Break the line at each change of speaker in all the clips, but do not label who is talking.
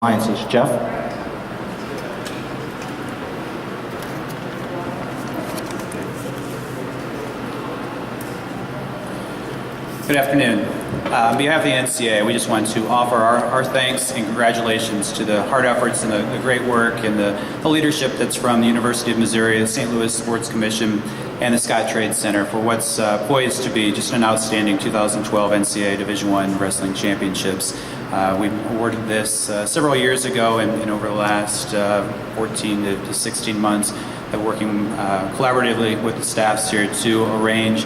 Sciences. Jeff?
Good afternoon. On behalf of the NCAA, we just want to offer our thanks and congratulations to the hard efforts and the great work and the leadership that's from the University of Missouri, the St. Louis Sports Commission, and the Scottrade Center for what's poised to be just an outstanding 2012 NCAA Division I Wrestling Championships. We awarded this several years ago, and over the last 14 to 16 months, working collaboratively with the staffs here to arrange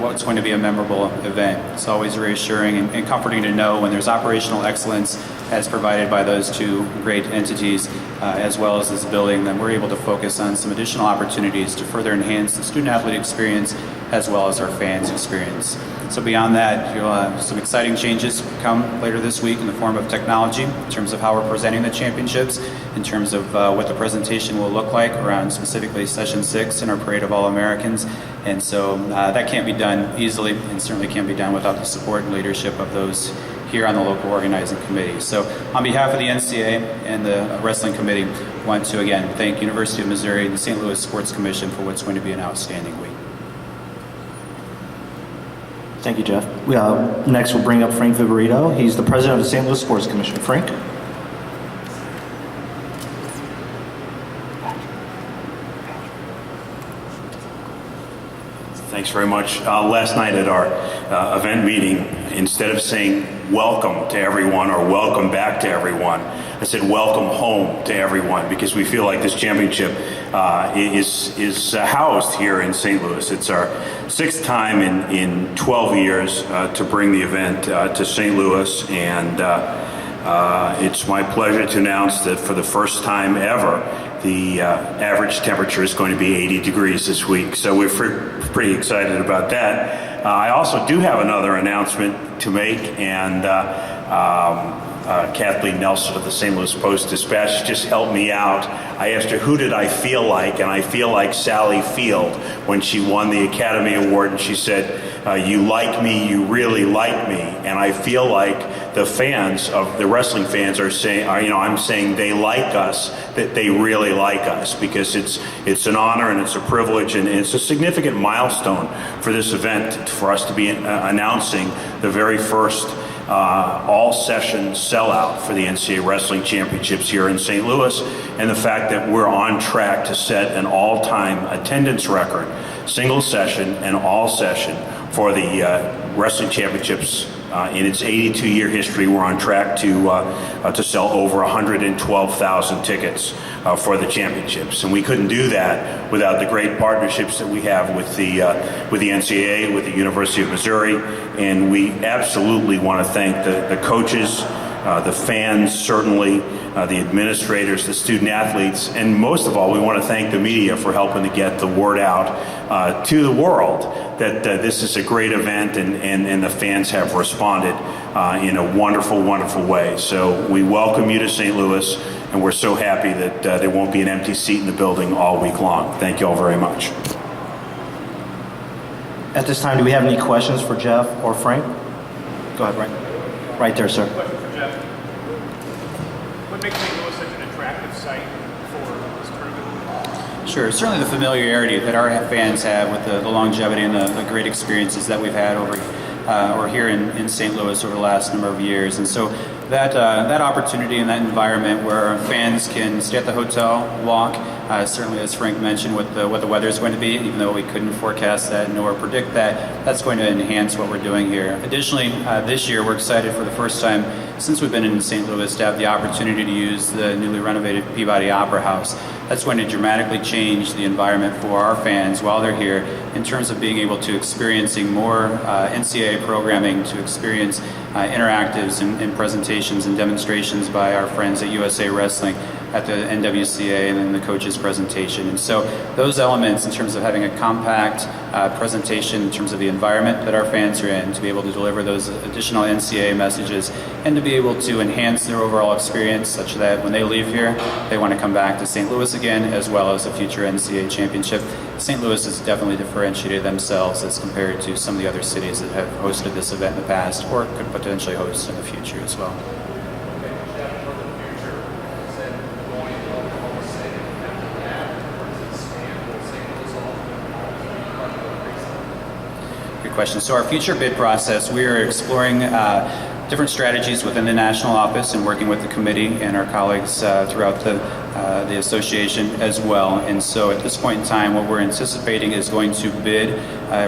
what's going to be a memorable event. It's always reassuring and comforting to know when there's operational excellence as provided by those two great entities, as well as this building, that we're able to focus on some additional opportunities to further enhance the student-athlete experience as well as our fans' experience. So beyond that, you'll have some exciting changes come later this week in the form of technology, in terms of how we're presenting the championships, in terms of what the presentation will look like around specifically Session 6 in our Parade of All-Americans. And so that can't be done easily, and certainly can't be done without the support and leadership of those here on the local organizing committee. So on behalf of the NCAA and the wrestling committee, I want to again thank University of Missouri and the St. Louis Sports Commission for what's going to be an outstanding week.
Thank you, Jeff. Next, we'll bring up Frank Viverito. He's the president of the St. Louis Sports Commission. Frank?
Thanks very much. Last night at our event meeting, instead of saying welcome to everyone or welcome back to everyone, I said welcome home to everyone, because we feel like this championship is housed here in St. Louis. It's our sixth time in 12 years to bring the event to St. Louis, and it's my pleasure to announce that for the first time ever, the average temperature is going to be 80 degrees this week, so we're pretty excited about that. I also do have another announcement to make, and Kathleen Nelson of the St. Louis Post-Dispatch just helped me out. I asked her, who did I feel like? And I feel like Sally Field when she won the Academy Award, and she said, you like me, you really like me. And I feel like the fans of the wrestling fans are saying, I'm saying they like us, that they really like us, because it's an honor and it's a privilege and it's a significant milestone for this event, for us to be announcing the very first all-session sellout for the NCAA Wrestling Championships here in St. Louis, and the fact that we're on track to set an all-time attendance record, single session and all session, for the Wrestling Championships. In its 82-year history, we're on track to sell over 112,000 tickets for the championships, and we couldn't do that without the great partnerships that we have with the NCAA, with the University of Missouri, and we absolutely want to thank the coaches, the fans, certainly, the administrators, the student athletes, and most of all, we want to thank the media for helping to get the word out to the world that this is a great event, and the fans have responded in a wonderful, wonderful way. So we welcome you to St. Louis, and we're so happy that there won't be an empty seat in the building all week long. Thank you all very much.
At this time, do we have any questions for Jeff or Frank? Go ahead, right there, sir.
Question for Jeff. What makes St. Louis such an attractive site for this tournament?
Sure, certainly the familiarity that our fans have with the longevity and the great experiences that we've had or here in St. Louis over the last number of years. And so that opportunity and that environment where fans can stay at the hotel, walk, certainly as Frank mentioned what the weather is going to be, even though we couldn't forecast that nor predict that, that's going to enhance what we're doing here. Additionally, this year we're excited for the first time since we've been in St. Louis to have the opportunity to use the newly renovated Peabody Opera House. That's going to dramatically change the environment for our fans while they're here in terms of being able to experiencing more NCAA programming, to experience interactives and presentations and demonstrations by our friends at USA Wrestling, at the NWCA, and then the coach's presentation. And so those elements in terms of having a compact presentation in terms of the environment that our fans are in, to be able to deliver those additional NCAA messages, and to be able to enhance their overall experience such that when they leave here, they want to come back to St. Louis again, as well as a future NCAA championship. St. Louis has definitely differentiated themselves as compared to some of the other cities that have hosted this event in the past or could potentially host in the future as well. Good question. So our future bid process, we are exploring different strategies within the national office and working with the committee and our colleagues throughout the association as well. And so at this point in time, what we're anticipating is going to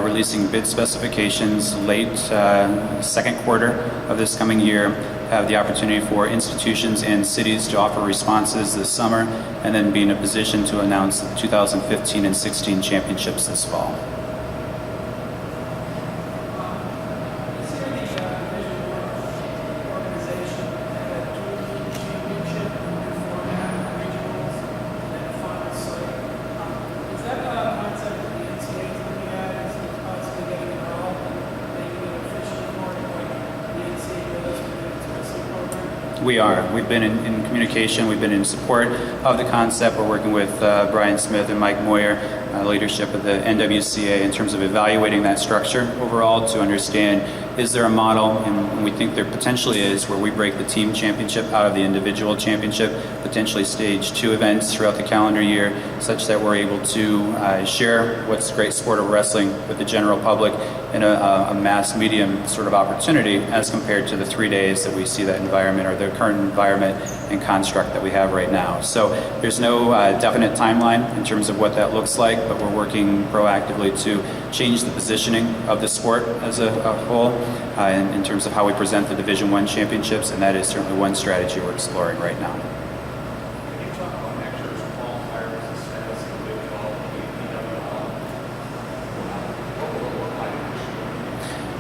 releasing bid specifications late second quarter of this coming year. Have the opportunity for institutions and cities to offer responses this summer, and then be in a position to announce the 2015 and 16 championships this fall. We are. We've been in communication. We've been in support of the concept. We're working with Brian Smith and Mike Moyer, leadership of the NWCA, in terms of evaluating that structure overall to understand, is there a model, and we think there potentially is, where we break the team championship out of the individual championship, potentially stage 2 events throughout the calendar year, such that we're able to share what's the great sport of wrestling with the general public in a mass medium sort of opportunity, as compared to the 3 days that we see that environment, or the current environment and construct that we have right now. So there's no definite timeline in terms of what that looks like, but we're working proactively to change the positioning of the sport as a whole in terms of how we present the Division I championships, and that is certainly one strategy we're exploring right now.
Can you talk about next year's qualifiers and status of the Big 12 What will it look like next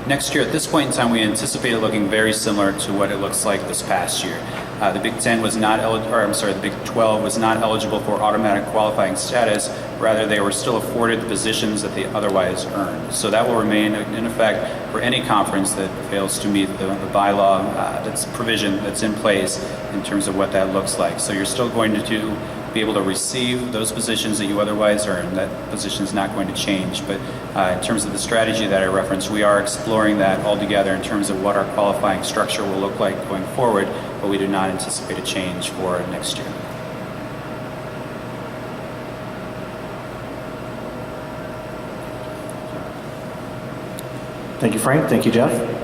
year?
Next year, at this point in time, we anticipate it looking very similar to what it looks like this past year. The Big 10 was not the Big 12 was not eligible for automatic qualifying status. Rather, they were still afforded the positions that they otherwise earned. So that will remain in effect for any conference that fails to meet the bylaw that's provision that's in place in terms of what that looks like. So you're still going to be able to receive those positions that you otherwise earn. That position is not going to change. But in terms of the strategy that I referenced, we are exploring that altogether in terms of what our qualifying structure will look like going forward, but we do not anticipate a change for next year.
Thank you, Frank. Thank you, Jeff.